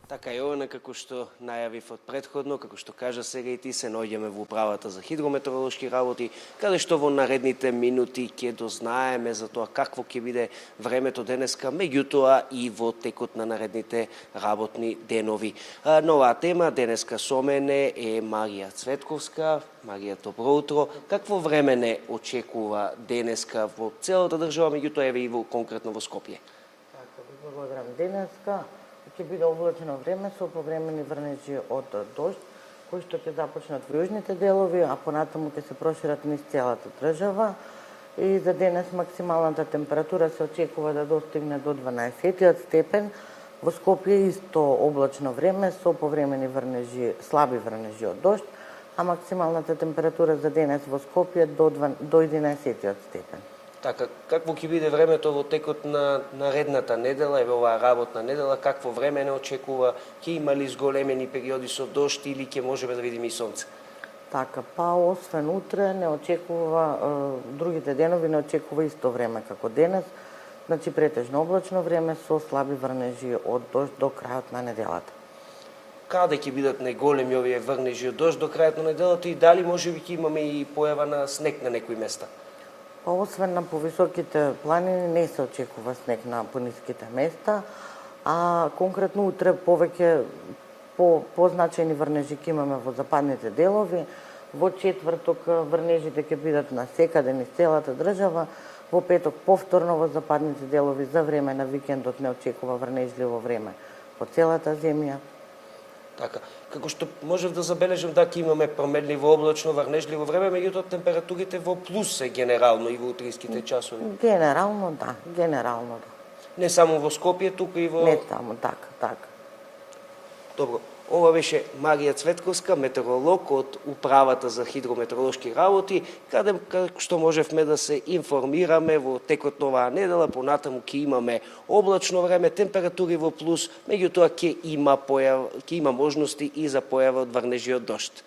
Така и ова, како што најавив од претходно, како што кажа сега и ти, се наоѓаме во управата за хидрометеоролошки работи, каде што во наредните минути ќе дознаеме за тоа какво ќе биде времето денеска, меѓутоа и во текот на наредните работни денови. На оваа тема денеска со мене е Марија Цветковска. Марија, добро утро. Какво време не очекува денеска во целата држава, меѓутоа еве и конкретно во Скопје? Така, ви благодарам. Денеска ќе биде облачено време со повремени врнежи од дожд, кои што ќе започнат во јужните делови, а понатаму ќе се прошират низ целата држава. И за денес максималната температура се очекува да достигне до 12 степен. Во Скопје исто облачно време со повремени врнежи, слаби врнежи од дожд, а максималната температура за денес во Скопје до 11 степен. Така, какво ќе биде времето во текот на наредната недела, еве оваа работна недела, какво време не очекува, ќе има ли зголемени периоди со дожд или ќе можеме да видиме и сонце? Така, па освен утре не очекува, другите денови не очекува исто време како денес, значи претежно облачно време со слаби врнежи од дожд до крајот на неделата. Каде ќе бидат најголеми овие врнежи од дожд до крајот на неделата и дали можеби ќе имаме и појава на снег на некои места? Па освен на повисоките планини не се очекува снег на пониските места, а конкретно утре повеќе позначајни врнежи ќе имаме во западните делови. Во четврток врнежите ќе бидат на секаде низ целата држава. Во петок повторно во западните делови за време на викендот не очекува врнежливо време по целата земја. Така, како што можев да забележам да ќе имаме променливо облачно врнежливо време, меѓутоа температурите во плюс се генерално и во утринските часови. Генерално да. Не само во Скопје, туку и во... Не само, така. Добро. Ова беше Марија Цветковска, метеоролог од Управата за хидрометеоролошки работи, каде што можевме да се информираме во текот на оваа недела, понатаму ќе имаме облачно време, температури во плюс, меѓутоа ќе има можности и за појава од врнежи од дожд.